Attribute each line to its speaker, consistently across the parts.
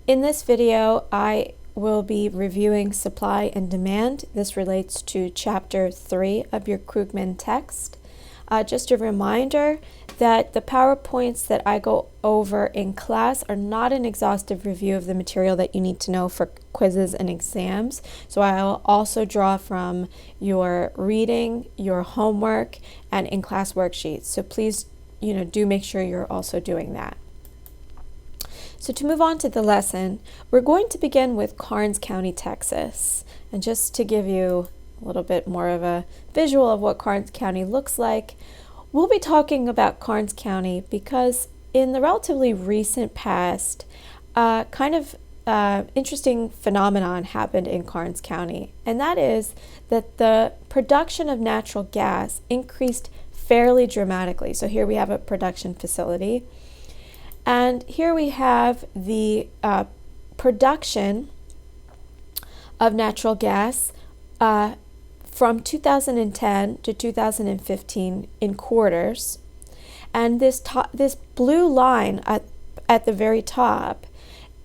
Speaker 1: In this video, I will be reviewing supply and demand. This relates to Chapter 3 of your Krugman text. Just a reminder that the PowerPoints that I go over in class are not an exhaustive review of the material that you need to know for quizzes and exams. So I'll also draw from your reading, your homework, and in-class worksheets. So please, do make sure you're also doing that. So to move on to the lesson, we're going to begin with Karnes County, Texas. And just to give you a little bit more of a visual of what Karnes County looks like, we'll be talking about Karnes County because in the relatively recent past, interesting phenomenon happened in Karnes County. And that is that the production of natural gas increased fairly dramatically. So here we have a production facility. And here we have the production of natural gas from 2010 to 2015 in quarters. And this blue line at the very top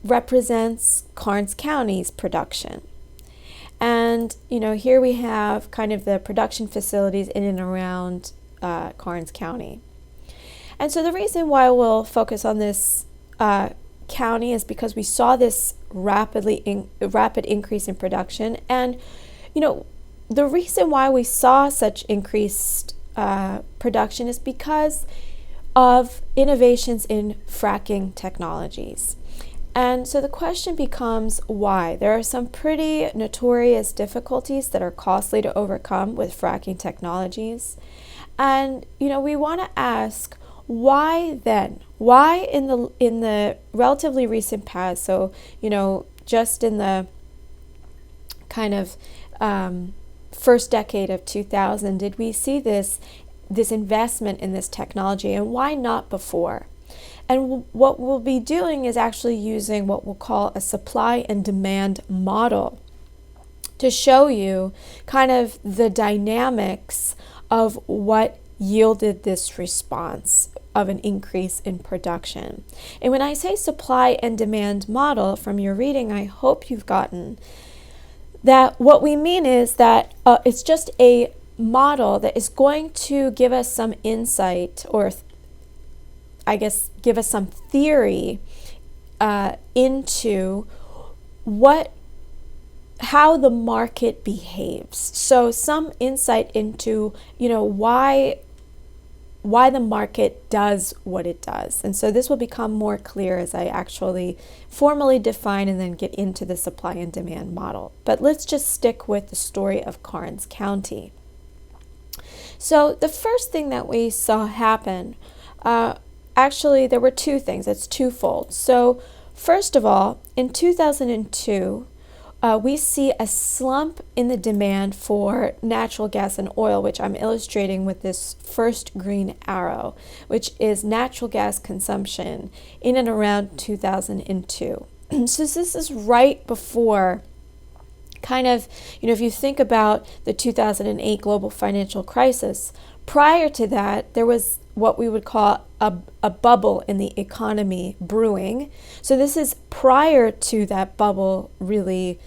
Speaker 1: represents Karnes County's production. And, here we have kind of the production facilities in and around Karnes County. And so the reason why we'll focus on this county is because we saw this rapid increase in production. And, the reason why we saw such increased production is because of innovations in fracking technologies. And so the question becomes why? There are some pretty notorious difficulties that are costly to overcome with fracking technologies. And, we want to ask, why then? Why in the relatively recent past, so, just in the kind of first decade of 2000, did we see this investment in this technology, and why not before? And what we'll be doing is actually using what we'll call a supply and demand model to show you kind of the dynamics of what yielded this response of an increase in production. And when I say supply and demand model from your reading, I hope you've gotten that what we mean is that it's just a model that is going to give us some insight, or give us some theory into how the market behaves. So some insight into, why the market does what it does. And so this will become more clear as I actually formally define and then get into the supply and demand model. But let's just stick with the story of Karnes County. So the first thing that we saw happen, actually there were two things. It's twofold. So first of all, in 2002, we see a slump in the demand for natural gas and oil, which I'm illustrating with this first green arrow, which is natural gas consumption in and around 2002. So this is right before kind of, if you think about the 2008 global financial crisis, prior to that, there was what we would call a bubble in the economy brewing. So this is prior to that bubble really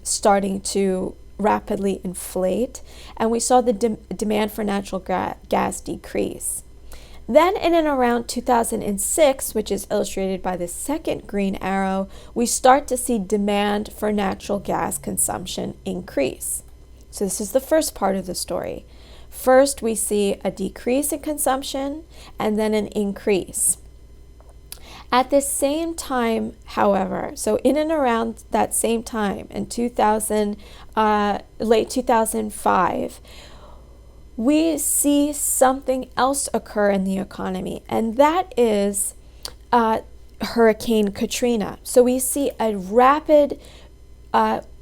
Speaker 1: starting to rapidly inflate, and we saw the demand for natural gas decrease. Then in and around 2006, which is illustrated by the second green arrow, we start to see demand for natural gas consumption increase. So this is the first part of the story. First, we see a decrease in consumption and then an increase. At the same time, however, so in and around that same time, in late 2005, we see something else occur in the economy, and that is Hurricane Katrina. So we see a rapid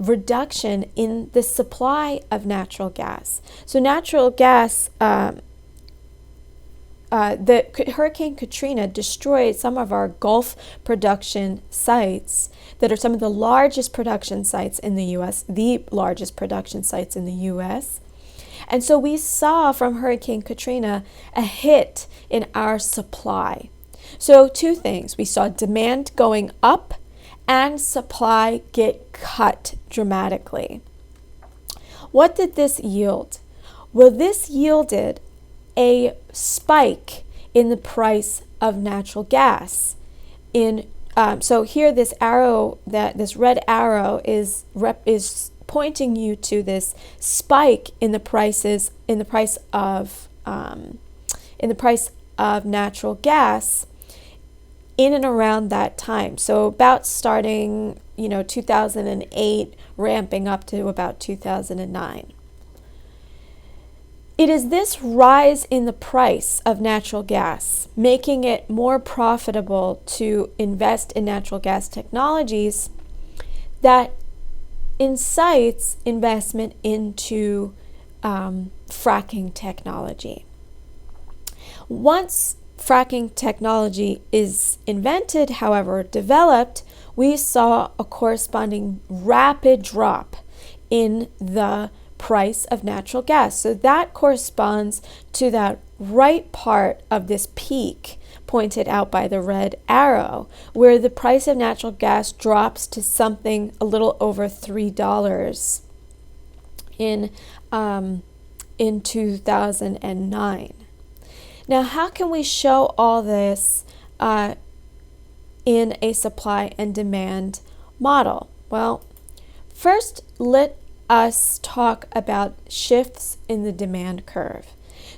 Speaker 1: reduction in the supply of natural gas. So natural gas, the Hurricane Katrina destroyed some of our Gulf production sites that are some of the largest production sites in the U.S., the largest production sites in the U.S. And so we saw from Hurricane Katrina a hit in our supply. So two things. We saw demand going up and supply get cut dramatically. What did this yield? Well, this yielded a spike in the price of natural gas. So here, this red arrow is pointing you to this spike in the price of natural gas in and around that time. So about starting, 2008, ramping up to about 2009. It is this rise in the price of natural gas, making it more profitable to invest in natural gas technologies, that incites investment into fracking technology. Once fracking technology is invented, however, developed, we saw a corresponding rapid drop in the price of natural gas. So that corresponds to that right part of this peak pointed out by the red arrow, where the price of natural gas drops to something a little over $3 in 2009. Now, how can we show all this in a supply and demand model? Well, first, let us talk about shifts in the demand curve.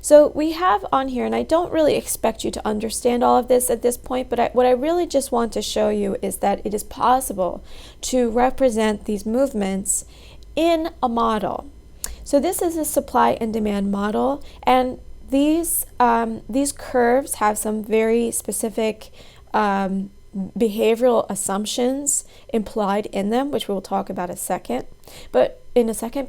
Speaker 1: So we have on here, and I don't really expect you to understand all of this at this point, but what I really just want to show you is that it is possible to represent these movements in a model. So this is a supply and demand model, and these curves have some very specific behavioral assumptions implied in them, which we will talk about in a second.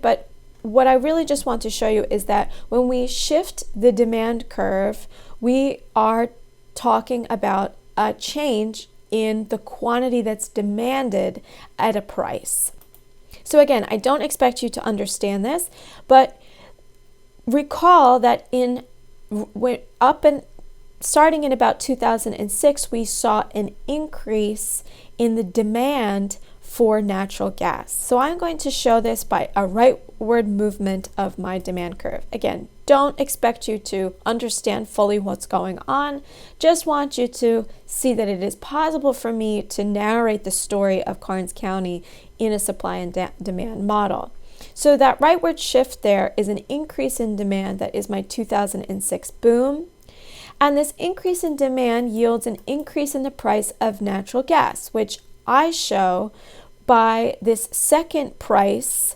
Speaker 1: But what I really just want to show you is that when we shift the demand curve, we are talking about a change in the quantity that's demanded at a price. So again, I don't expect you to understand this, but recall that starting in about 2006, we saw an increase in the demand for natural gas. So I'm going to show this by a rightward movement of my demand curve. Again, don't expect you to understand fully what's going on. Just want you to see that it is possible for me to narrate the story of Karnes County in a supply and demand model. So that rightward shift there is an increase in demand. That is my 2006 boom. And this increase in demand yields an increase in the price of natural gas, which I show by this second price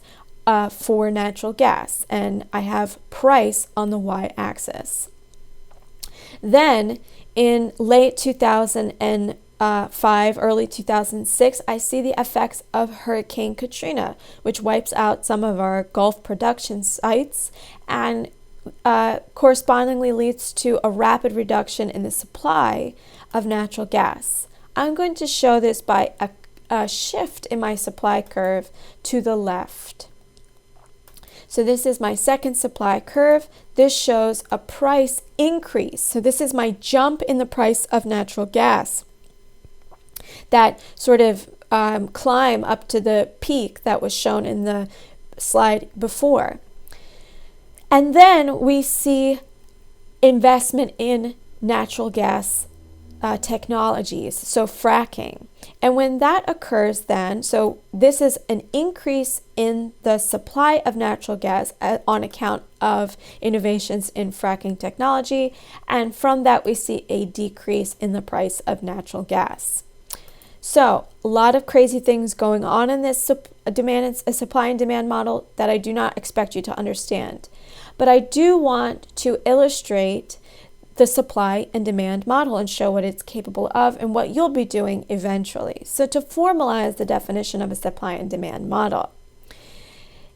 Speaker 1: for natural gas. And I have price on the y-axis. Then in late 2005, early 2006, I see the effects of Hurricane Katrina, which wipes out some of our Gulf production sites and correspondingly leads to a rapid reduction in the supply of natural gas. I'm going to show this by a shift in my supply curve to the left. So this is my second supply curve. This shows a price increase. So this is my jump in the price of natural gas. That sort of climb up to the peak that was shown in the slide before. And then we see investment in natural gas technologies, so fracking. And when that occurs then, so this is an increase in the supply of natural gas on account of innovations in fracking technology, and from that we see a decrease in the price of natural gas. So a lot of crazy things going on in this supply and demand model that I do not expect you to understand. But I do want to illustrate the supply and demand model and show what it's capable of and what you'll be doing eventually. So to formalize the definition of a supply and demand model,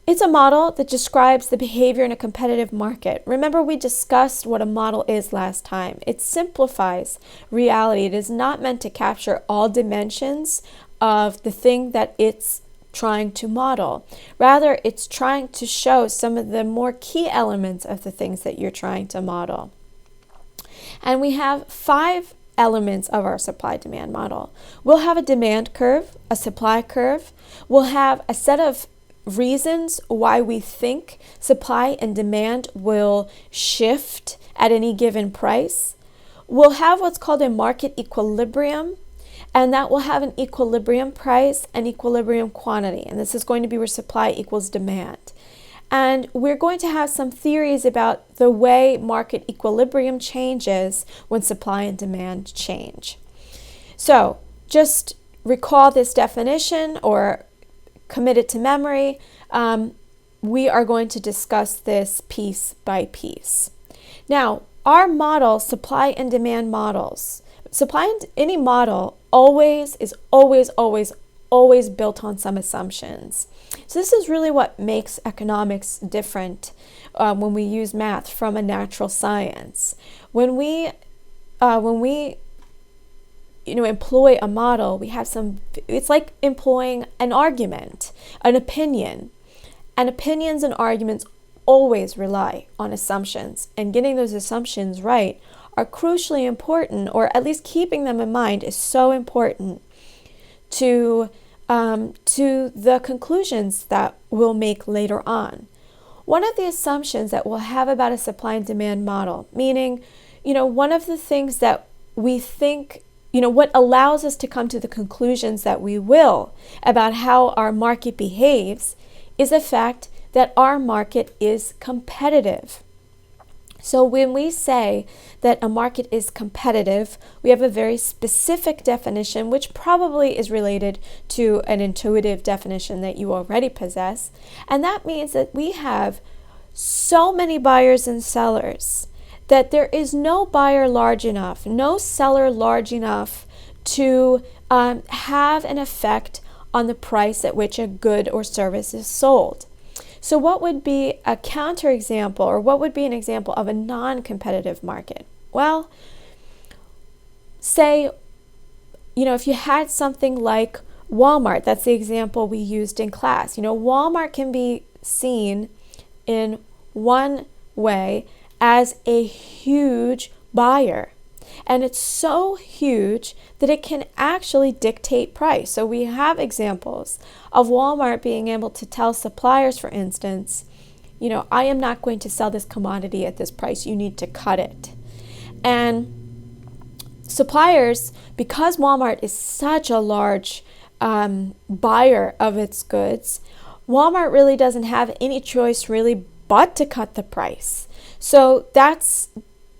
Speaker 1: it's a model that describes the behavior in a competitive market. Remember, we discussed what a model is last time. It simplifies reality. It is not meant to capture all dimensions of the thing that it's trying to model. Rather, it's trying to show some of the more key elements of the things that you're trying to model. And we have 5 elements of our supply-demand model. We'll have a demand curve, a supply curve. We'll have a set of reasons why we think supply and demand will shift at any given price. We'll have what's called a market equilibrium, and that will have an equilibrium price and equilibrium quantity. And this is going to be where supply equals demand. And we're going to have some theories about the way market equilibrium changes when supply and demand change. So just recall this definition or commit it to memory. We are going to discuss this piece by piece. Now, our model, supply and demand models, any model is always built on some assumptions. So this is really what makes economics different when we use math from a natural science. When we employ a model, we have it's like employing an argument, an opinion. And opinions and arguments always rely on assumptions, and getting those assumptions right are crucially important, or at least keeping them in mind is so important to the conclusions that we'll make later on. One of the assumptions that we'll have about a supply and demand model, meaning, one of the things that we think, what allows us to come to the conclusions that we will about how our market behaves, is the fact that our market is competitive. So when we say that a market is competitive, we have a very specific definition, which probably is related to an intuitive definition that you already possess. And that means that we have so many buyers and sellers that there is no buyer large enough, no seller large enough to have an effect on the price at which a good or service is sold. So what would be a counterexample, or what would be an example of a non-competitive market? Well, say, if you had something like Walmart, that's the example we used in class. Walmart can be seen in one way as a huge buyer. And it's so huge that it can actually dictate price. So we have examples of Walmart being able to tell suppliers, for instance, I am not going to sell this commodity at this price. You need to cut it. And suppliers, because Walmart is such a large buyer of its goods, Walmart really doesn't have any choice really but to cut the price. So that's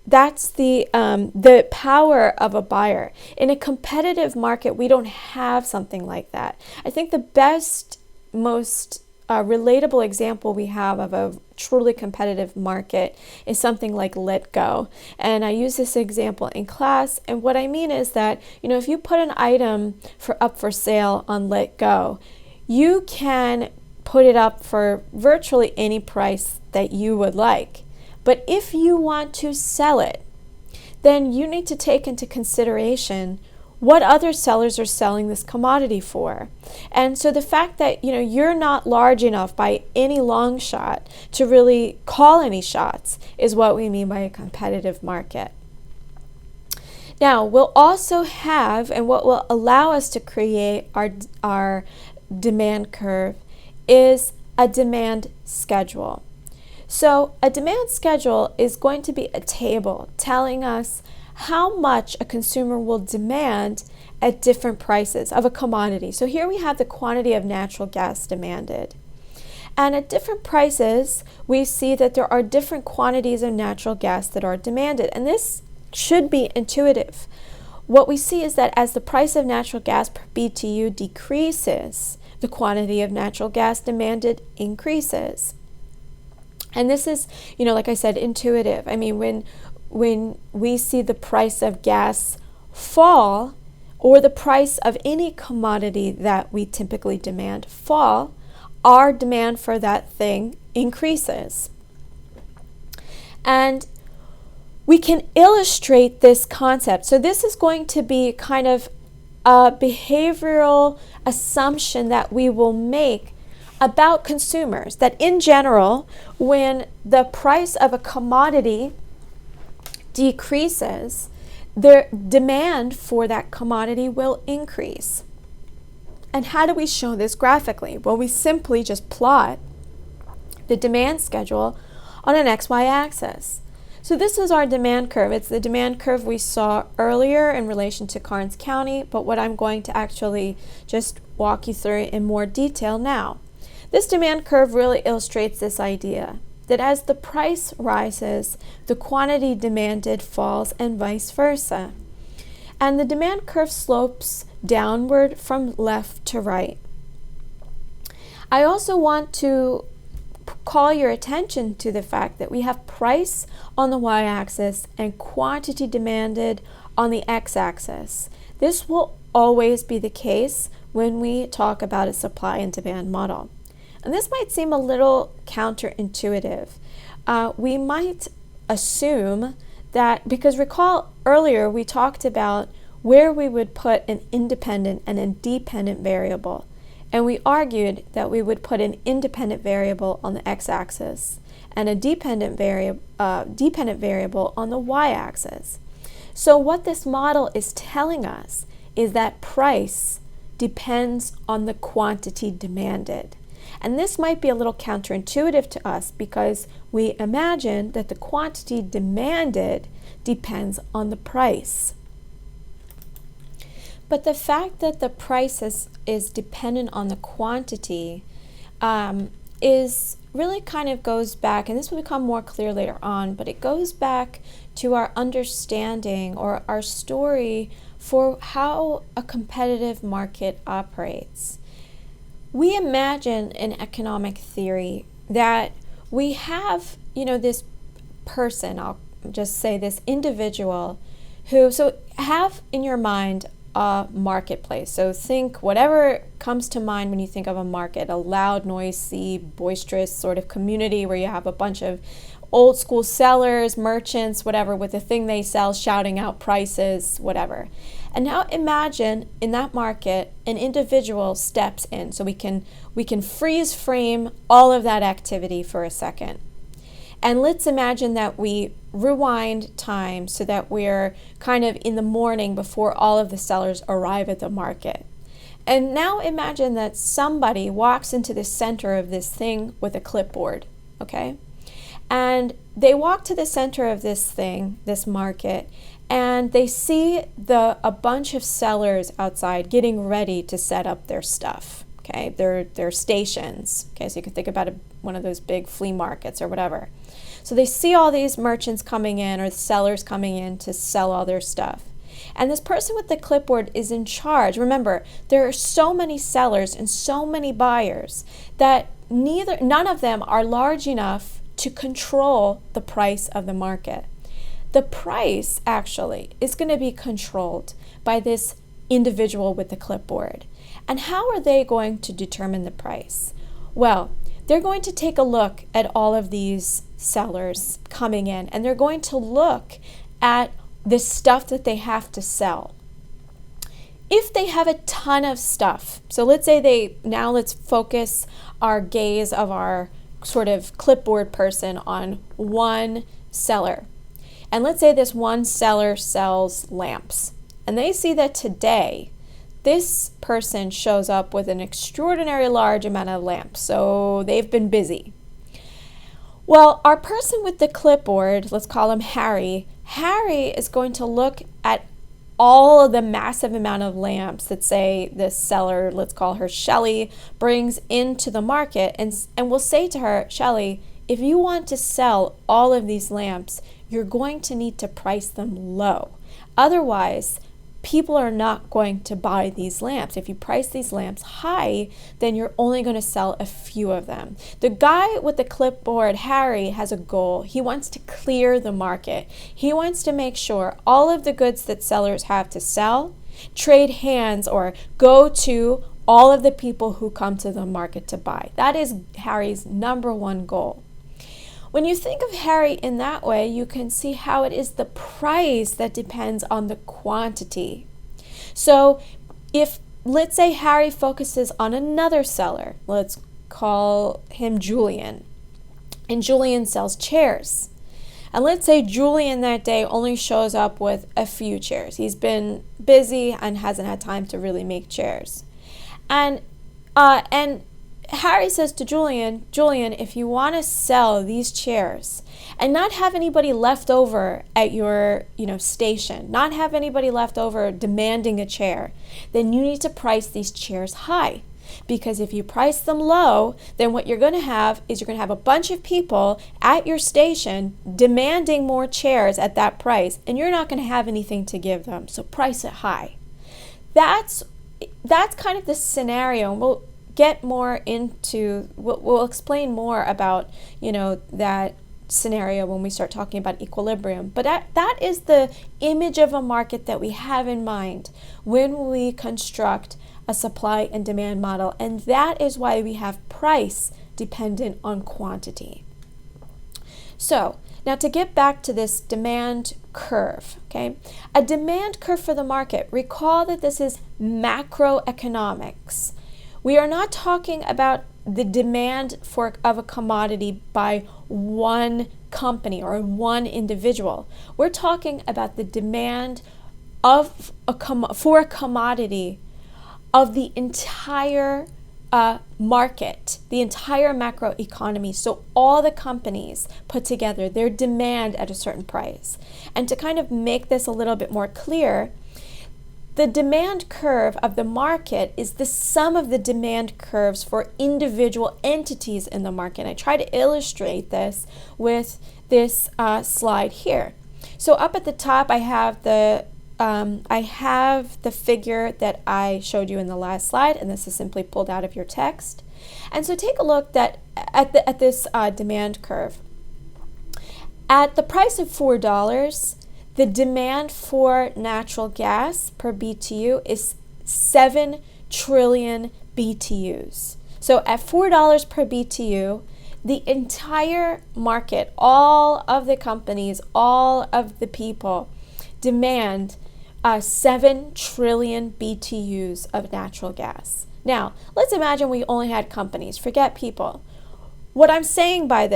Speaker 1: the power of a buyer. In a competitive market, we don't have something like that. I think the best, most relatable example we have of a truly competitive market is something like Letgo. And I use this example in class. And what I mean is that, if you put an item up for sale on Letgo, you can put it up for virtually any price that you would like. But if you want to sell it, then you need to take into consideration what other sellers are selling this commodity for. And so the fact that, you're not large enough by any long shot to really call any shots is what we mean by a competitive market. Now, we'll also have, and what will allow us to create our demand curve is a demand schedule. So a demand schedule is going to be a table telling us how much a consumer will demand at different prices of a commodity. So here we have the quantity of natural gas demanded. And at different prices, we see that there are different quantities of natural gas that are demanded. And this should be intuitive. What we see is that as the price of natural gas per BTU decreases, the quantity of natural gas demanded increases. And this is, like I said, intuitive. I mean, when we see the price of gas fall, or the price of any commodity that we typically demand fall, our demand for that thing increases. And we can illustrate this concept. So this is going to be kind of a behavioral assumption that we will make about consumers, that in general, when the price of a commodity decreases, their demand for that commodity will increase. And how do we show this graphically? Well, we simply just plot the demand schedule on an XY axis. So this is our demand curve. It's the demand curve we saw earlier in relation to Karnes County, but what I'm going to actually just walk you through in more detail now. This demand curve really illustrates this idea that as the price rises, the quantity demanded falls and vice versa. And the demand curve slopes downward from left to right. I also want to call your attention to the fact that we have price on the y-axis and quantity demanded on the x-axis. This will always be the case when we talk about a supply and demand model. And this might seem a little counterintuitive. We might assume that, because recall earlier we talked about where we would put an independent and a dependent variable. And we argued that we would put an independent variable on the x-axis and a dependent variable on the y-axis. So what this model is telling us is that price depends on the quantity demanded. And this might be a little counterintuitive to us because we imagine that the quantity demanded depends on the price. But the fact that the price is dependent on the quantity is really kind of goes back, and this will become more clear later on, but it goes back to our understanding or our story for how a competitive market operates. We imagine in economic theory that we have, this person, I'll just say this individual who, so have in your mind a marketplace. So think whatever comes to mind when you think of a market, a loud, noisy, boisterous sort of community where you have a bunch of old school sellers, merchants, whatever, with the thing they sell, shouting out prices, whatever. And now imagine in that market, an individual steps in. So we can freeze frame all of that activity for a second. And let's imagine that we rewind time so that we're kind of in the morning before all of the sellers arrive at the market. And now imagine that somebody walks into the center of this thing with a clipboard, okay? And they walk to the center of this thing, this market, and they see a bunch of sellers outside getting ready to set up their stuff, okay? Their stations, okay? So you can think about one of those big flea markets or whatever. So they see all these merchants coming in or the sellers coming in to sell all their stuff. And this person with the clipboard is in charge. Remember, there are so many sellers and so many buyers that none of them are large enough to control the price of the market. The price actually is going to be controlled by this individual with the clipboard. And how are they going to determine the price? Well, they're going to take a look at all of these sellers coming in, and they're going to look at the stuff that they have to sell. If they have a ton of stuff, so let's say let's focus our gaze of our sort of clipboard person on one seller. And let's say this one seller sells lamps, and they see that today this person shows up with an extraordinary large amount of lamps, so they've been busy. Well, our person with the clipboard, let's call him Harry. Harry is going to look at all of the massive amount of lamps that, say, this seller, let's call her Shelley, brings into the market, and we'll say to her, Shelley, if you want to sell all of these lamps, you're going to need to price them low. Otherwise, people are not going to buy these lamps. If you price these lamps high, then you're only going to sell a few of them. The guy with the clipboard, Harry, has a goal. He wants to clear the market. He wants to make sure all of the goods that sellers have to sell trade hands or go to all of the people who come to the market to buy. That is Harry's number one goal. When you think of Harry in that way, you can see how it is the price that depends on the quantity. So if, let's say, Harry focuses on another seller, let's call him Julian, and Julian sells chairs. And let's say Julian that day only shows up with a few chairs. He's been busy and hasn't had time to really make chairs. And Harry says to Julian, if you want to sell these chairs and not have anybody left over at your, station, not have anybody left over demanding a chair, then you need to price these chairs high. Because if you price them low, then what you're going to have is you're going to have a bunch of people at your station demanding more chairs at that price, and you're not going to have anything to give them. So price it high. That's kind of the scenario. And we'll get more into, we'll explain more about, that scenario when we start talking about equilibrium. But that is the image of a market that we have in mind when we construct a supply and demand model, and that is why we have price dependent on quantity. So now to get back to this demand curve, okay? A demand curve for the market, recall that this is macroeconomics. We are not talking about the demand of a commodity by one company or one individual. We're talking about the demand for a commodity of the entire market, the entire macroeconomy. So all the companies put together, their demand at a certain price. And to kind of make this a little bit more clear, the demand curve of the market is the sum of the demand curves for individual entities in the market. And I try to illustrate this with this slide here. So up at the top, I have the figure that I showed you in the last slide, and this is simply pulled out of your text. And so take a look at this demand curve. At the price of $4, the demand for natural gas per BTU is 7 trillion BTUs. So at $4 per BTU, the entire market, all of the companies, all of the people demand 7 trillion BTUs of natural gas. Now, let's imagine we only had companies. Forget people. What I'm saying by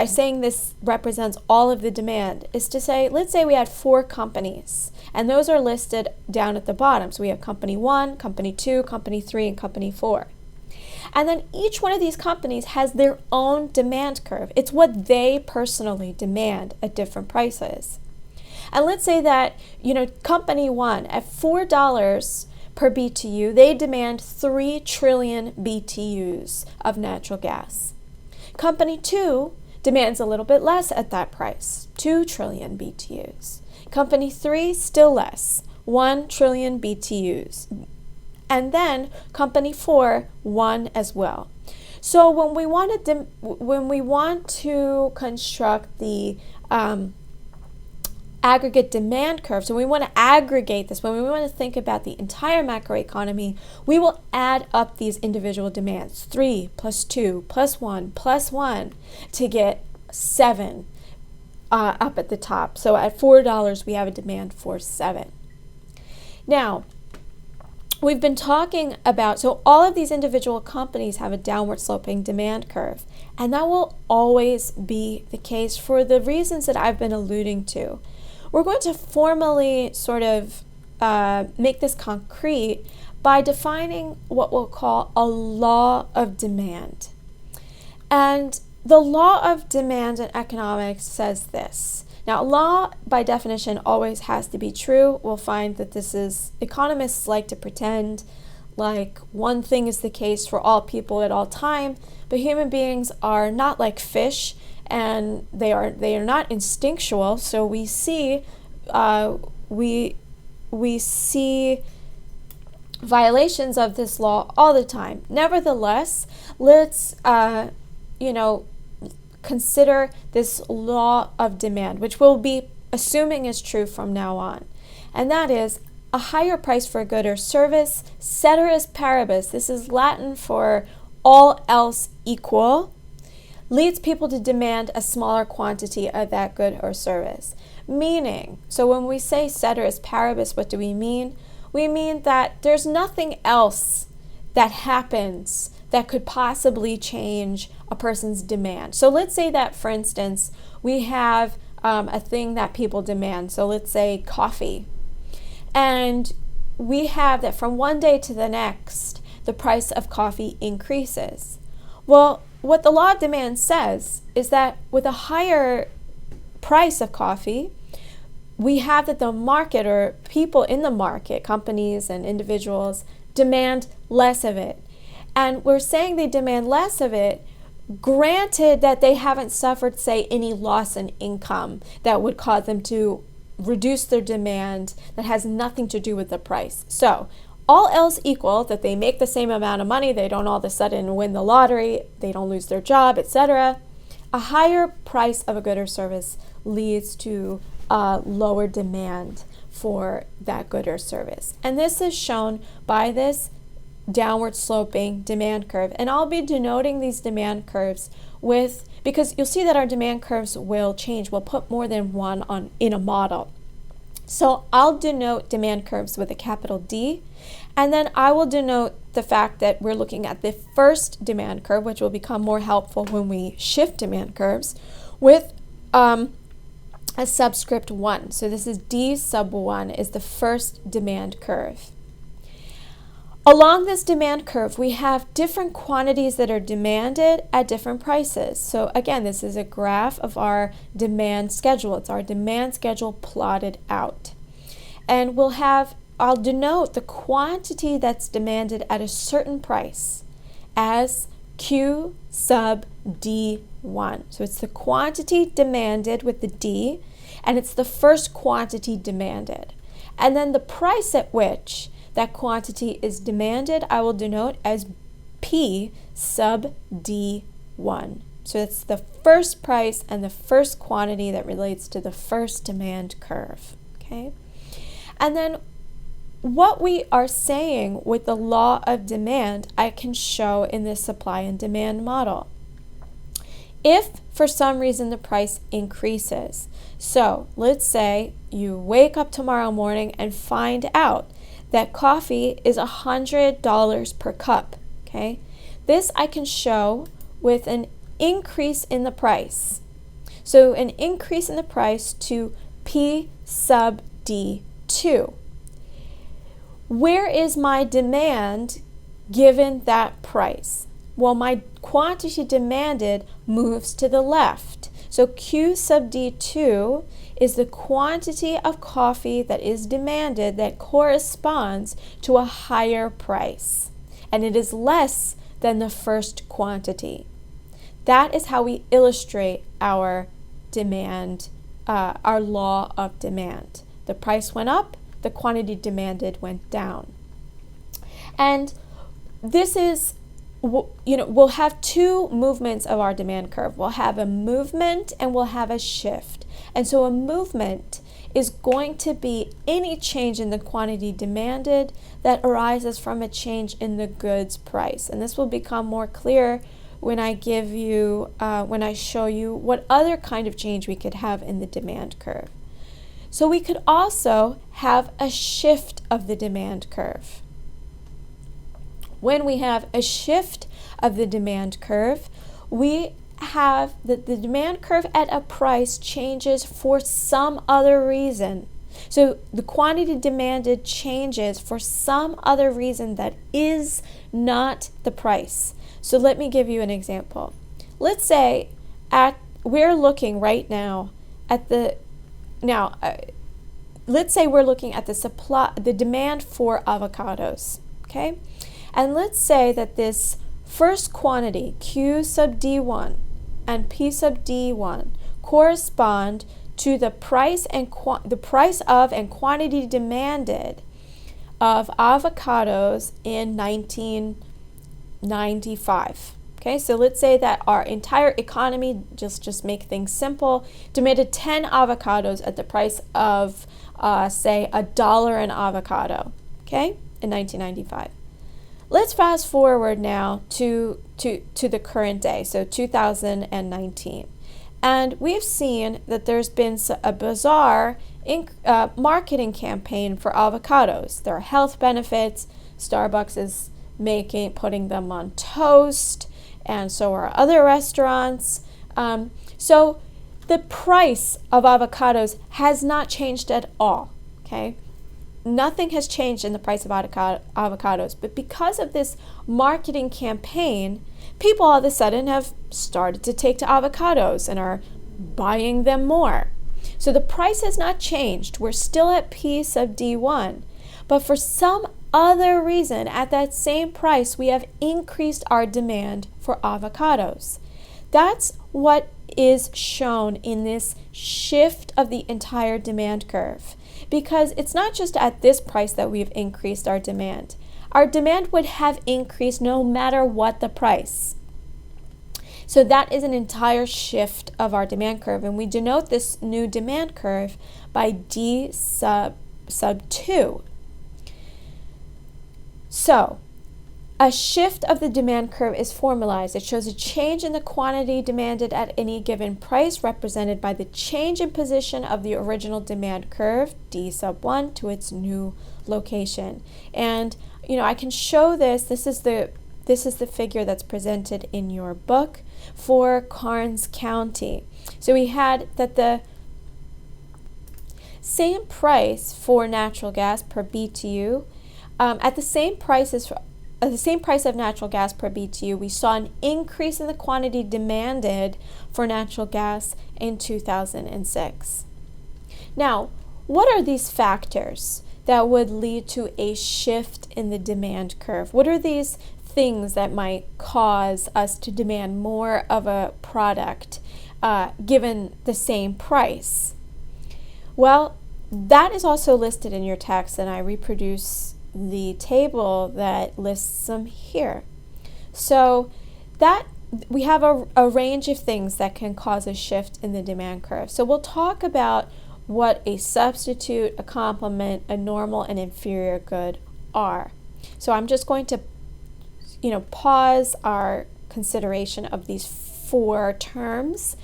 Speaker 1: saying this represents all of the demand, is to say, let's say we had 4 companies, and those are listed down at the bottom. So we have company 1, company 2, company 3, and company 4. And then each one of these companies has their own demand curve. It's what they personally demand at different prices. And let's say that, company 1 at $4 per BTU, they demand 3 trillion BTUs of natural gas. Company 2 demands a little bit less at that price, 2 trillion BTUs. Company 3, still less, 1 trillion BTUs. And then company 4, 1 as well. So when we want to construct the aggregate demand curve, so we want to aggregate this, when we want to think about the entire macroeconomy, we will add up these individual demands, 3 plus 2 plus 1 plus 1, to get 7 up at the top. So at $4, we have a demand for 7. Now, we've been talking about, so all of these individual companies have a downward sloping demand curve, and that will always be the case for the reasons that I've been alluding to. We're going to formally sort of make this concrete by defining what we'll call a law of demand. And the law of demand in economics says this. Now, law, by definition, always has to be true. We'll find that economists like to pretend like one thing is the case for all people at all time, but human beings are not like fish, and they are not instinctual. So we see violations of this law all the time. Nevertheless, let's consider this law of demand, which we'll be assuming is true from now on. And that is a higher price for a good or service, ceteris paribus, this is Latin for all else equal, leads people to demand a smaller quantity of that good or service. Meaning, so when we say ceteris paribus, what do we mean? We mean that there's nothing else that happens that could possibly change a person's demand. So let's say that, for instance, we have a thing that people demand. So let's say coffee. And we have that from one day to the next, the price of coffee increases. Well, what the law of demand says is that with a higher price of coffee, we have that the market, or people in the market, companies and individuals, demand less of it. And we're saying they demand less of it, granted that they haven't suffered, say, any loss in income that would cause them to reduce their demand, that has nothing to do with the price. So all else equal, that they make the same amount of money, they don't all of a sudden win the lottery, they don't lose their job, etc. A higher price of a good or service leads to lower demand for that good or service. And this is shown by this downward sloping demand curve. And I'll be denoting these demand curves with, because you'll see that our demand curves will change. We'll put more than one on in a model. So I'll denote demand curves with a capital D, and then I will denote the fact that we're looking at the first demand curve, which will become more helpful when we shift demand curves, with a subscript 1. So this is D sub 1 is the first demand curve. Along this demand curve, we have different quantities that are demanded at different prices. So again, this is a graph of our demand schedule. It's our demand schedule plotted out. And I'll denote the quantity that's demanded at a certain price as Q sub D1. So it's the quantity demanded with the D, and it's the first quantity demanded. And then the price at which that quantity is demanded, I will denote as P sub D1. So it's the first price and the first quantity that relates to the first demand curve. Okay? And then what we are saying with the law of demand, I can show in this supply and demand model. If for some reason the price increases, so let's say you wake up tomorrow morning and find out that coffee is $100 per cup, okay? This I can show with an increase in the price. So an increase in the price to P sub D2. Where is my demand given that price? Well, my quantity demanded moves to the left. So Q sub D2 is the quantity of coffee that is demanded that corresponds to a higher price. And it is less than the first quantity. That is how we illustrate our demand, our law of demand. The price went up, the quantity demanded went down. And this is, we'll have two movements of our demand curve. We'll have a movement and we'll have a shift. And so a movement is going to be any change in the quantity demanded that arises from a change in the goods price. And this will become more clear when I give you, when I show you what other kind of change we could have in the demand curve. So we could also have a shift of the demand curve. When we have a shift of the demand curve, we have that the demand curve at a price changes for some other reason. So the quantity demanded changes for some other reason that is not the price. So let me give you an example. Let's say we're looking right now at let's say we're looking at the demand for avocados, okay? And let's say that this first quantity, Q sub D1 and P sub D1, correspond to the price and quantity demanded of avocados in 1995. Okay, so let's say that our entire economy, just make things simple, demanded 10 avocados at the price of, say, $1 an avocado, okay, in 1995. Let's fast forward now to the current day, so 2019. And we've seen that there's been a bizarre marketing campaign for avocados. There are health benefits. Starbucks is putting them on toast, and so are other restaurants. So the price of avocados has not changed at all, okay? Nothing has changed in the price of avocados, but because of this marketing campaign, people all of a sudden have started to take to avocados and are buying them more. So the price has not changed. We're still at P sub D1, but for some other reason, at that same price, we have increased our demand for avocados. That's what is shown in this shift of the entire demand curve, because it's not just at this price that we've increased our demand. Our demand would have increased no matter what the price. So that is an entire shift of our demand curve, and we denote this new demand curve by D sub 2. So a shift of the demand curve is formalized. It shows a change in the quantity demanded at any given price, represented by the change in position of the original demand curve, D sub 1, to its new location. And I can show this. This is the figure that's presented in your book for Karnes County. So we had that the same price for natural gas per BTU, at the same price of natural gas per BTU, we saw an increase in the quantity demanded for natural gas in 2006. Now, what are these factors that would lead to a shift in the demand curve? What are these things that might cause us to demand more of a product given the same price? Well, that is also listed in your text, and I reproduce the table that lists them here. So that we have a range of things that can cause a shift in the demand curve. So we'll talk about what a substitute, a complement, a normal, and inferior good are. So I'm just going to pause our consideration of these 4 terms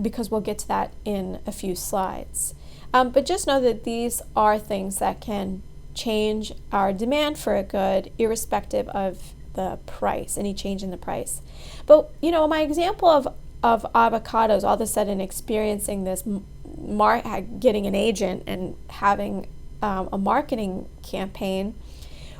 Speaker 1: because we'll get to that in a few slides. But just know that these are things that can change our demand for a good irrespective of the price, any change in the price. But my example of avocados all of a sudden experiencing this getting an agent and having a marketing campaign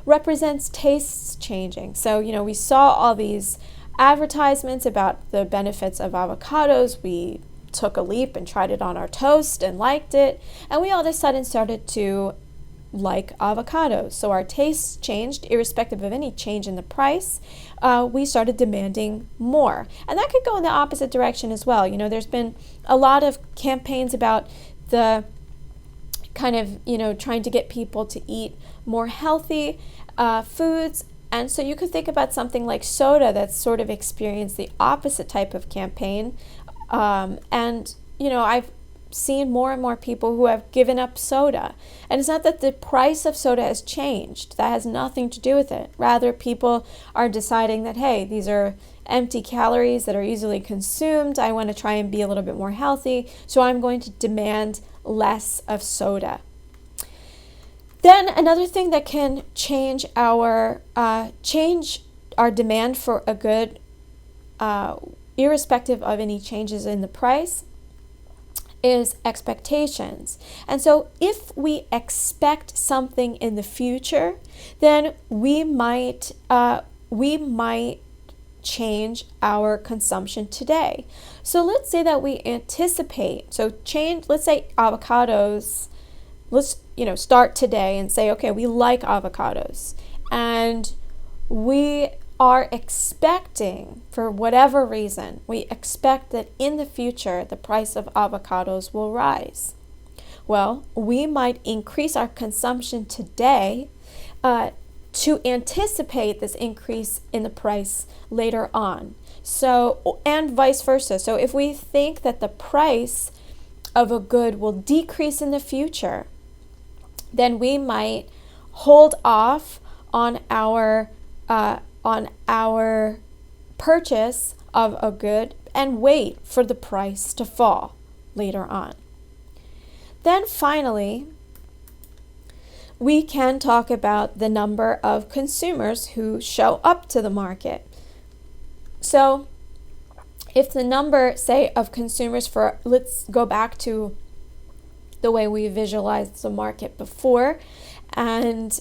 Speaker 1: represents tastes changing. So we saw all these advertisements about the benefits of avocados. We took a leap and tried it on our toast and liked it, and we all of a sudden started to like avocados. So our tastes changed irrespective of any change in the price. We started demanding more. And that could go in the opposite direction as well. There's been a lot of campaigns about the kind of, trying to get people to eat more healthy foods. And so you could think about something like soda that's sort of experienced the opposite type of campaign. I've seen more and more people who have given up soda. And it's not that the price of soda has changed. That has nothing to do with it. Rather, people are deciding that, hey, these are empty calories that are easily consumed. I want to try and be a little bit more healthy, so I'm going to demand less of soda. Then another thing that can change our demand for a good, irrespective of any changes in the price, is expectations. And so if we expect something in the future, then we might change our consumption today. So let's say that we anticipate, let's say avocados, let's start today and say, okay, we like avocados, and we are expecting, for whatever reason, we expect that in the future the price of avocados will rise. Well, we might increase our consumption today to anticipate this increase in the price later on. So, and vice versa. So if we think that the price of a good will decrease in the future, then we might hold off on our purchase of a good and wait for the price to fall later on. Then finally, we can talk about the number of consumers who show up to the market. So if the number, say, of consumers for, let's go back to the way we visualized the market before, and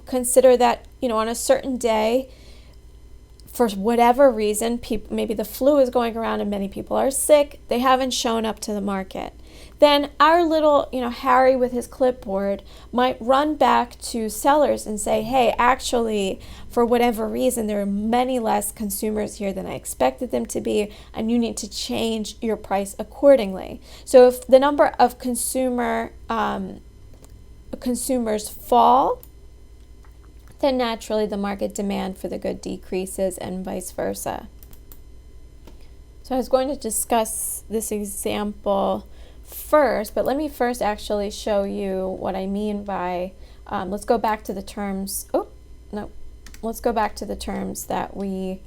Speaker 1: consider that, on a certain day, for whatever reason, people, maybe the flu is going around and many people are sick, they haven't shown up to the market. Then our little, Harry with his clipboard might run back to sellers and say, hey, actually, for whatever reason, there are many less consumers here than I expected them to be, and you need to change your price accordingly. So if the number of consumers fall, then naturally the market demand for the good decreases and vice versa. So I was going to discuss this example first, but let me first actually show you what I mean by, let's go back to the terms, let's go back to the terms that we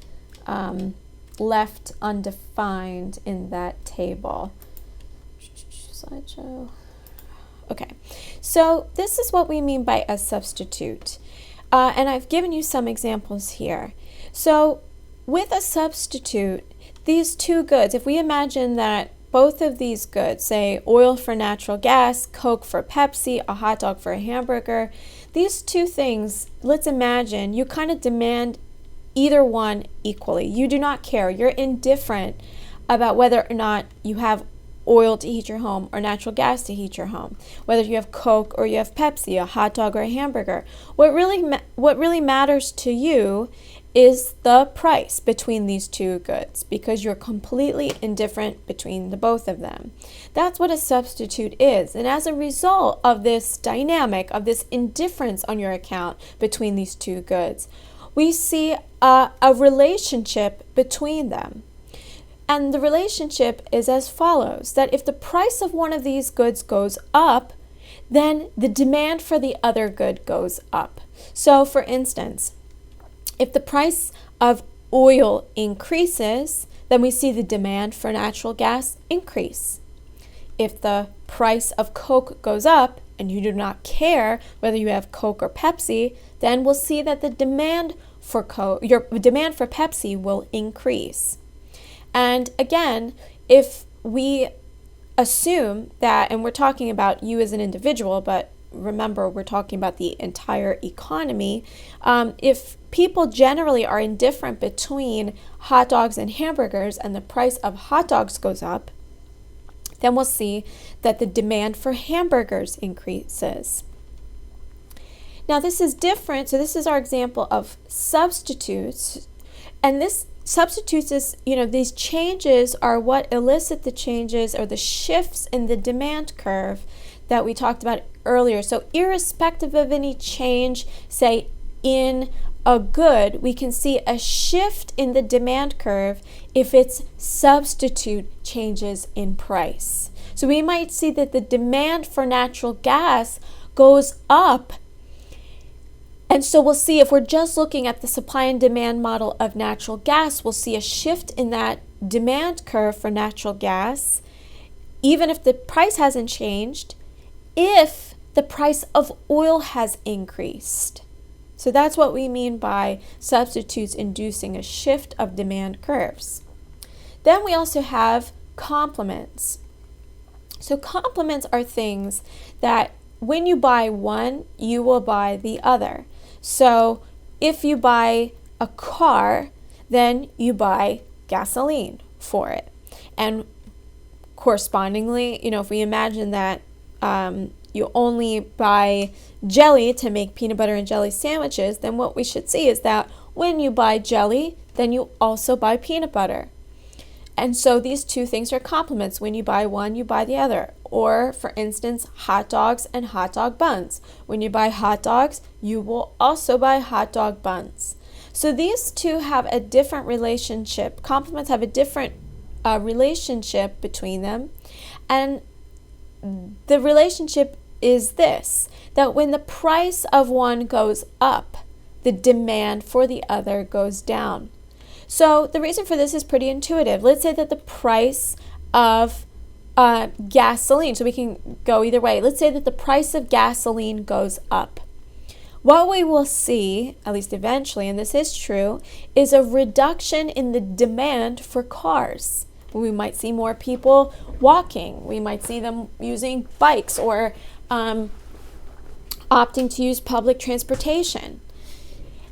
Speaker 1: left undefined in that table. Slideshow. Okay, so this is what we mean by a substitute. And I've given you some examples here. So with a substitute, these two goods, if we imagine that both of these goods, say oil for natural gas, Coke for Pepsi, a hot dog for a hamburger, these two things, let's imagine you kind of demand either one equally. You do not care. You're indifferent about whether or not you have oil to heat your home or natural gas to heat your home, whether you have Coke or you have Pepsi, a hot dog or a hamburger. What really matters to you is the price between these two goods, because you're completely indifferent between the both of them. That's what a substitute is. And as a result of this dynamic, of this indifference on your account between these two goods, we see a relationship between them. And the relationship is as follows, that if the price of one of these goods goes up, then the demand for the other good goes up. So for instance, if the price of oil increases, then we see the demand for natural gas increase. If the price of Coke goes up, and you do not care whether you have Coke or Pepsi, then we'll see that the demand for Coke, your demand for Pepsi will increase. And again, if we assume that, and we're talking about you as an individual, but remember we're talking about the entire economy, if people generally are indifferent between hot dogs and hamburgers and the price of hot dogs goes up, then we'll see that the demand for hamburgers increases. Now this is different, so this is our example of substitutes, and this substitutes is, these changes are what elicit the changes or the shifts in the demand curve that we talked about earlier. So irrespective of any change, say in a good, we can see a shift in the demand curve if its substitute changes in price. So we might see that the demand for natural gas goes up. And so we'll see, if we're just looking at the supply and demand model of natural gas, we'll see a shift in that demand curve for natural gas, even if the price hasn't changed, if the price of oil has increased. So that's what we mean by substitutes inducing a shift of demand curves. Then we also have complements. So complements are things that when you buy one, you will buy the other. So if you buy a car, then you buy gasoline for it. And correspondingly, if we imagine that you only buy jelly to make peanut butter and jelly sandwiches, then what we should see is that when you buy jelly, then you also buy peanut butter. And so these two things are complements. When you buy one, you buy the other. Or, for instance, hot dogs and hot dog buns. When you buy hot dogs, you will also buy hot dog buns. So these two have a different relationship. Complements have a different relationship between them. And the relationship is this, that when the price of one goes up, the demand for the other goes down. So the reason for this is pretty intuitive. Let's say that the price of gasoline, so we can go either way. Let's say that the price of gasoline goes up. what we will see, at least eventually, and this is true, is a reduction in the demand for cars. We might see more people walking. We might see them using bikes or opting to use public transportation.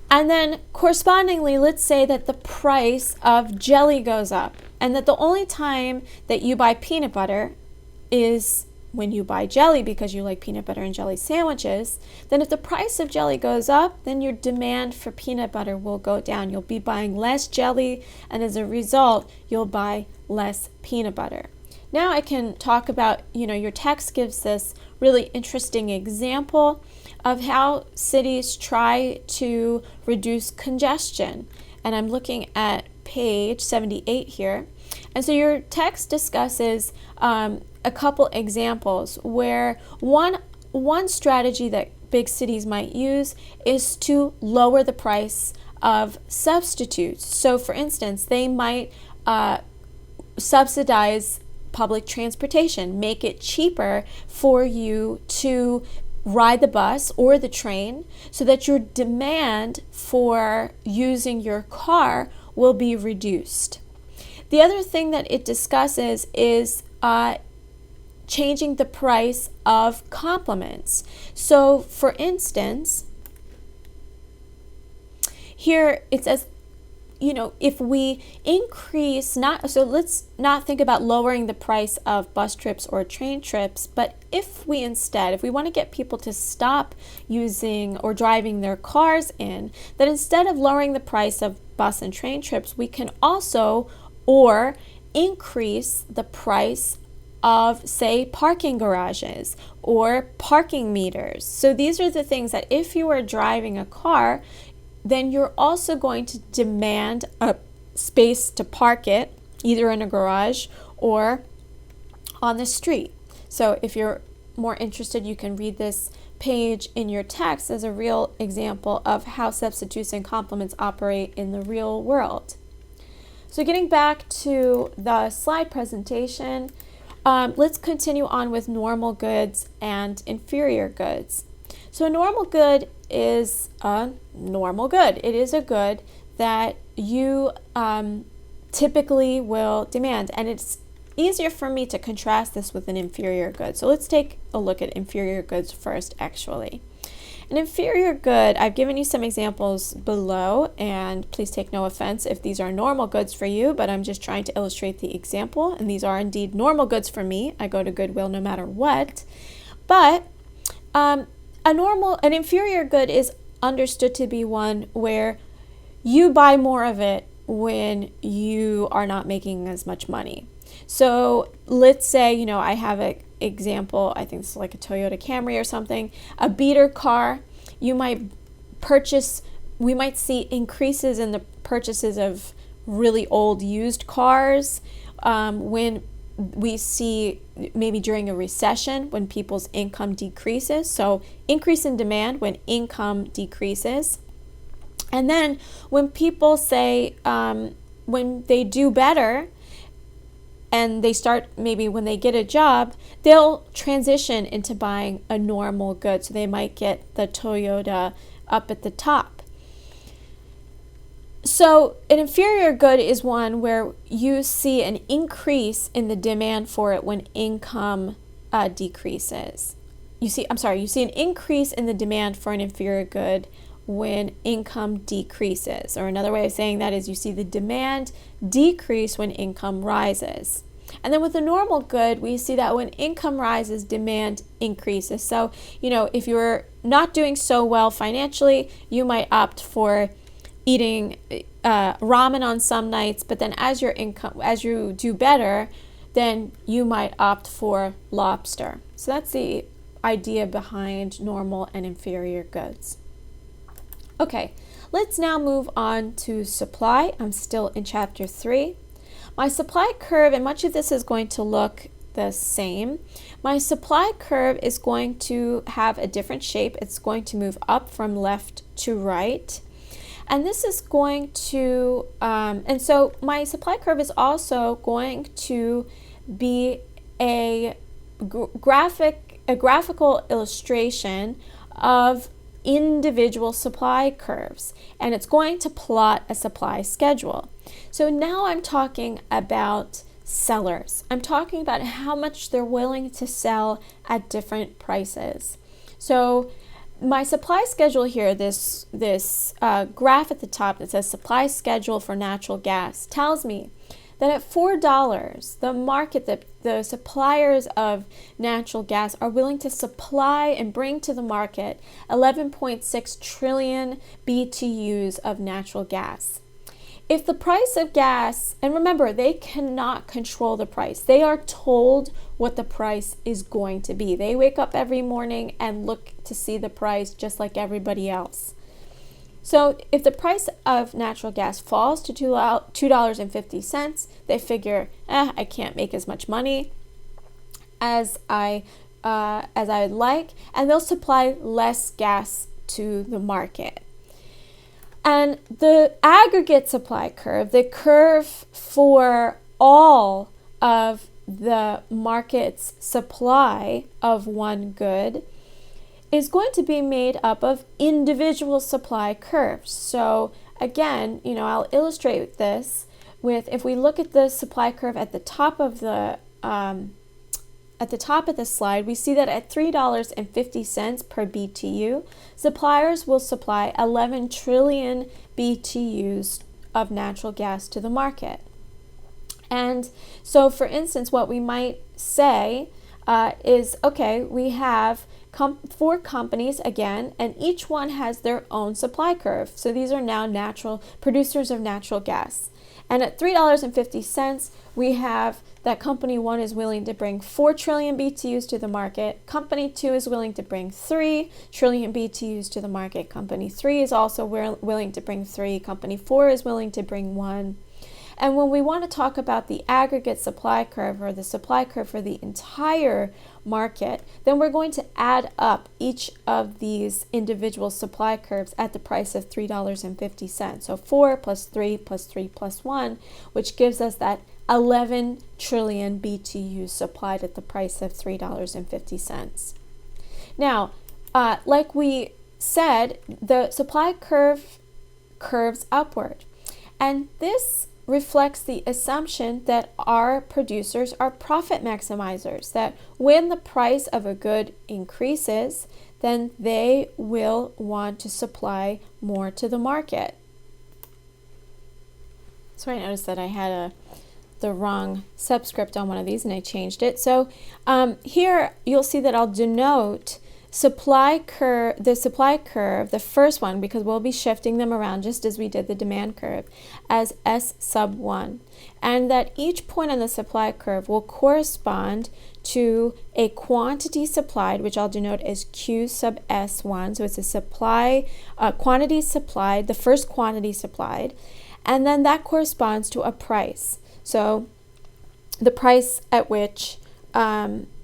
Speaker 1: And then correspondingly, let's say that the price of jelly goes up and that the only time that you buy peanut butter is when you buy jelly because you like peanut butter and jelly sandwiches. Then if the price of jelly goes up, then your demand for peanut butter will go down. You'll be buying less jelly, and as a result, you'll buy less peanut butter. Now I can talk about, your text gives this really interesting example of how cities try to reduce congestion. And I'm looking at page 78 here. And so your text discusses a couple examples where one strategy that big cities might use is to lower the price of substitutes. So for instance, they might subsidize public transportation, make it cheaper for you to ride the bus or the train so that your demand for using your car will be reduced. The other thing that it discusses is changing the price of compliments. So for instance, here it says, if we increase, let's not think about lowering the price of bus trips or train trips, but if we want to get people to stop using or driving their cars then instead of lowering the price of bus and train trips, we can also increase the price of, say, parking garages or parking meters. So these are the things that if you are driving a car, then you're also going to demand a space to park it, either in a garage or on the street. So if you're more interested, you can read this page in your text as a real example of how substitutes and complements operate in the real world. So getting back to the slide presentation, let's continue on with normal goods and inferior goods. So a normal good is a normal good. It is a good that you typically will demand, and it's easier for me to contrast this with an inferior good. So let's take a look at inferior goods first, actually. An inferior good, I've given you some examples below, and please take no offense if these are normal goods for you, but I'm just trying to illustrate the example, and these are indeed normal goods for me. I go to Goodwill no matter what. But an inferior good is understood to be one where you buy more of it when you are not making as much money. So let's say, I have an example, I think it's like a Toyota Camry or something, a beater car. We might see increases in the purchases of really old used cars when we see maybe during a recession when people's income decreases. So increase in demand when income decreases. And then when people say, when they do better and they start, maybe when they get a job, they'll transition into buying a normal good. So they might get the Toyota up at the top. So an inferior good is one where you see an increase in the demand for it when income decreases. You see an increase in the demand for an inferior good when income decreases. Or another way of saying that is you see the demand decrease when income rises. And then with a normal good, we see that when income rises, demand increases. So, if you're not doing so well financially, you might opt for eating ramen on some nights, but then as you do better, then you might opt for lobster. So that's the idea behind normal and inferior goods. Okay, let's now move on to supply. I'm still in chapter 3. My supply curve, and much of this is going to look the same. My supply curve is going to have a different shape. It's going to move up from left to right. And this is going to, and so my supply curve is also going to be a graphical illustration of individual supply curves, and it's going to plot a supply schedule. So now I'm talking about sellers. I'm talking about how much they're willing to sell at different prices. So my supply schedule here, this graph at the top that says supply schedule for natural gas, tells me that at $4, the market, the suppliers of natural gas are willing to supply and bring to the market 11.6 trillion BTUs of natural gas. If the price of gas, and remember, they cannot control the price. They are told what the price is going to be. They wake up every morning and look to see the price just like everybody else. So if the price of natural gas falls to $2.50, they figure, I can't make as much money as I would like, and they'll supply less gas to the market. And the aggregate supply curve, the curve for all of the market's supply of one good, is going to be made up of individual supply curves. So again, I'll illustrate this with, if we look at the supply curve at the top of the slide, we see that at $3.50 per BTU, suppliers will supply 11 trillion BTUs of natural gas to the market. And so, for instance, what we might say is, okay, we have 4 companies again, and each one has their own supply curve. So these are now producers of natural gas. And at $3.50, we have that company 1 is willing to bring 4 trillion BTUs to the market. Company 2 is willing to bring 3 trillion BTUs to the market. Company 3 is also willing to bring 3. Company 4 is willing to bring 1. And when we want to talk about the aggregate supply curve, or the supply curve for the entire market, then we're going to add up each of these individual supply curves at the price of $3.50. So 4 plus 3 plus 3 plus 1, which gives us that 11 trillion BTUs supplied at the price of $3.50. Now, like we said, the supply curve curves upward. And this reflects the assumption that our producers are profit maximizers, that when the price of a good increases, then they will want to supply more to the market. So I noticed that I had the wrong subscript on one of these, and I changed it. So here you'll see that I'll denote the supply curve, the first one, because we'll be shifting them around just as we did the demand curve, as S sub 1. And that each point on the supply curve will correspond to a quantity supplied, which I'll denote as Q sub S1. So it's a quantity supplied, the first quantity supplied, and then that corresponds to a price. So the price at which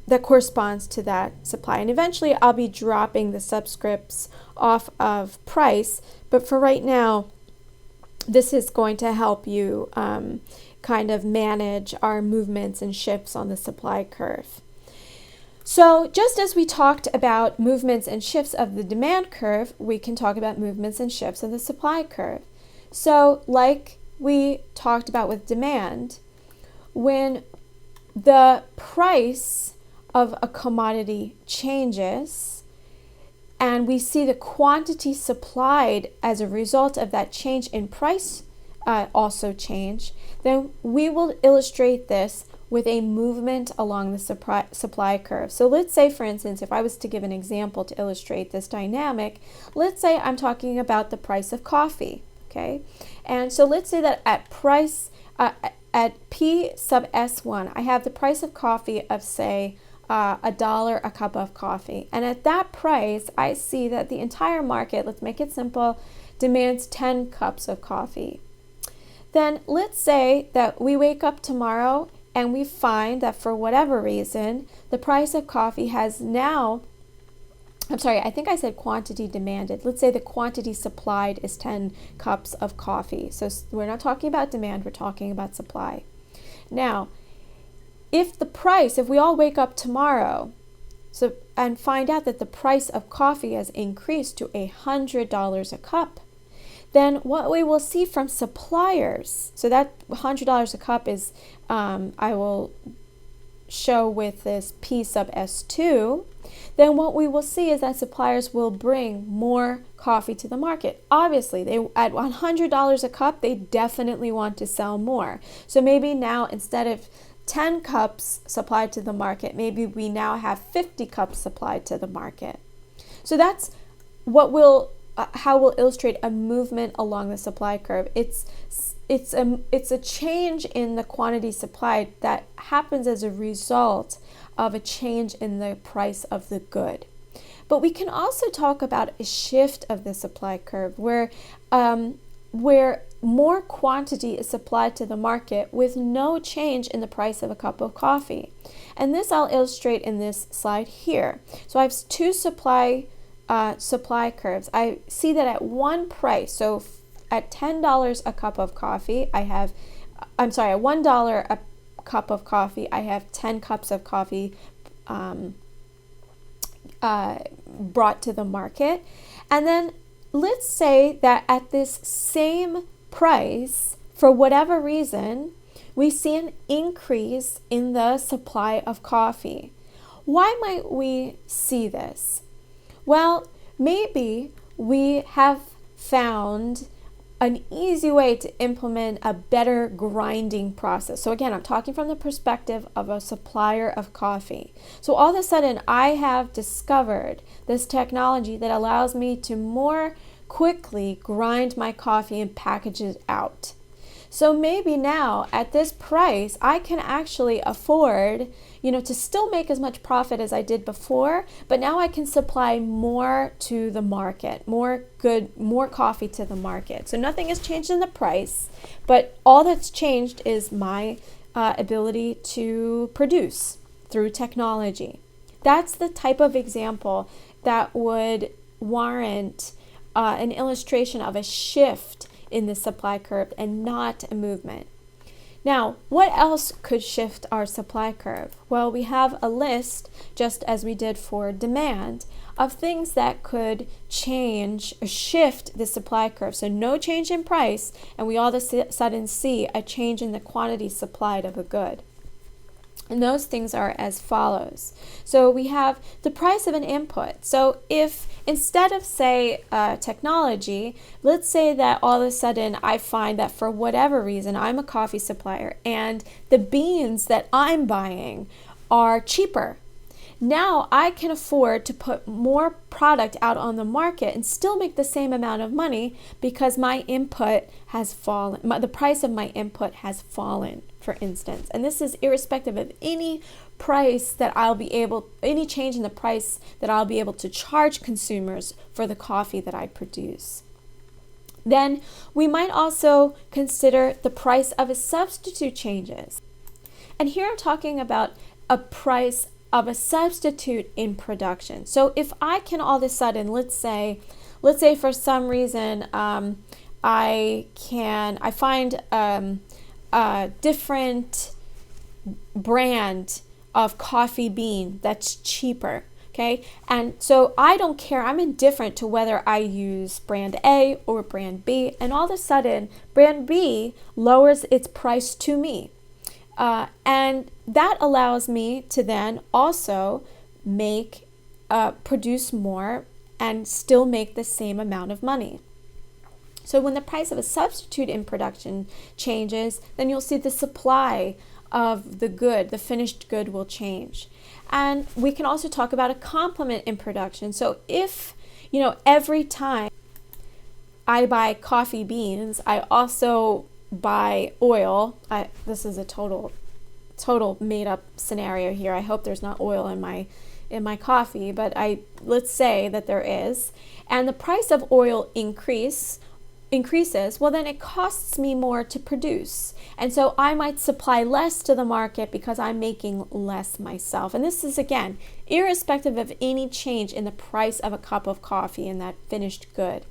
Speaker 1: that corresponds to that supply. And eventually I'll be dropping the subscripts off of price, but for right now, this is going to help you kind of manage our movements and shifts on the supply curve. So just as we talked about movements and shifts of the demand curve, we can talk about movements and shifts of the supply curve. So like we talked about with demand, when the price of a commodity changes and we see the quantity supplied as a result of that change in price also change, then we will illustrate this with a movement along the supply curve. So let's say, for instance, if I was to give an example to illustrate this dynamic, let's say I'm talking about the price of coffee, okay? And so let's say that at P sub S1, I have the price of coffee of, say, $1 a cup of coffee. And at that price, I see that the entire market, let's make it simple, demands 10 cups of coffee. Then let's say that we wake up tomorrow and we find that for whatever reason, the price of coffee has now, I think I said quantity demanded. Let's say the quantity supplied is 10 cups of coffee. So we're not talking about demand, we're talking about supply. Now, if we all wake up tomorrow, So, and find out that the price of coffee has increased to $100 a cup, then what we will see from suppliers, so that $100 a cup is, I will show with this P sub S2, then what we will see is that suppliers will bring more coffee to the market. Obviously, they at $100 a cup, they definitely want to sell more. So maybe now instead of 10 cups supplied to the market, maybe we now have 50 cups supplied to the market. So that's what will how we'll illustrate a movement along the supply curve. It's a change in the quantity supplied that happens as a result of a change in the price of the good. But we can also talk about a shift of the supply curve where more quantity is supplied to the market with no change in the price of a cup of coffee. And this I'll illustrate in this slide here. So I have two supply curves. I see that at one price, so at $10 a cup of coffee, at $1 a cup of coffee, I have 10 cups of coffee brought to the market. And then let's say that at this same price, for whatever reason, we see an increase in the supply of coffee. Why might we see this? Well, maybe we have found an easy way to implement a better grinding process. So again, I'm talking from the perspective of a supplier of coffee. So all of a sudden, I have discovered this technology that allows me to more quickly grind my coffee and package it out. So maybe now at this price, I can actually afford, to still make as much profit as I did before, but now I can supply more to the market, more coffee to the market. So nothing has changed in the price, but all that's changed is my ability to produce through technology. That's the type of example that would warrant an illustration of a shift in the supply curve and not a movement. Now, what else could shift our supply curve? Well, we have a list, just as we did for demand, of things that could change or shift the supply curve. So no change in price, and we all of a sudden see a change in the quantity supplied of a good. And those things are as follows. So we have the price of an input. So if instead of, say, technology, let's say that all of a sudden I find that for whatever reason, I'm a coffee supplier and the beans that I'm buying are cheaper. Now I can afford to put more product out on the market and still make the same amount of money because my input has fallen. The price of my input has fallen, for instance. And this is irrespective of any price that any change in the price that I'll be able to charge consumers for the coffee that I produce. Then we might also consider the price of a substitute changes. And here I'm talking about a price of a substitute in production. So if I can all of a sudden, let's say for some reason I find a different brand of coffee bean that's cheaper. Okay, and so I don't care, I'm indifferent to whether I use brand A or brand B, and all of a sudden brand B lowers its price to me. And that allows me to then also produce more and still make the same amount of money. So when the price of a substitute in production changes, then you'll see the supply of the good, the finished good, will change. And we can also talk about a complement in production. So if, every time I buy coffee beans, I also buy oil. This is a total made up scenario here. I hope there's not oil in my coffee, but let's say that there is, and the price of oil increases, well, then it costs me more to produce. And so I might supply less to the market because I'm making less myself. And this is, again, irrespective of any change in the price of a cup of coffee in that finished good.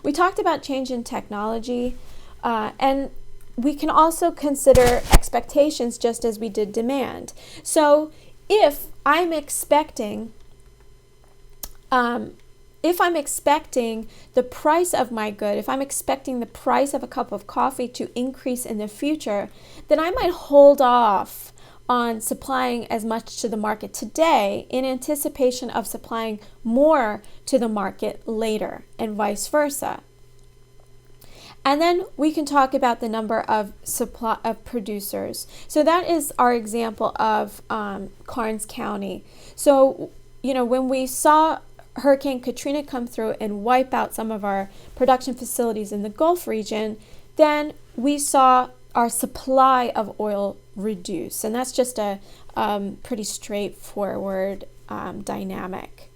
Speaker 1: We talked about change in technology, and we can also consider expectations just as we did demand. So if I'm expecting if I'm expecting the price of my good, if I'm expecting the price of a cup of coffee to increase in the future, then I might hold off on supplying as much to the market today in anticipation of supplying more to the market later, and vice versa. And then we can talk about the number of supply of producers. So that is our example of Karnes County. So, when we saw Hurricane Katrina come through and wipe out some of our production facilities in the Gulf region, then we saw our supply of oil reduce. And that's just a pretty straightforward dynamic.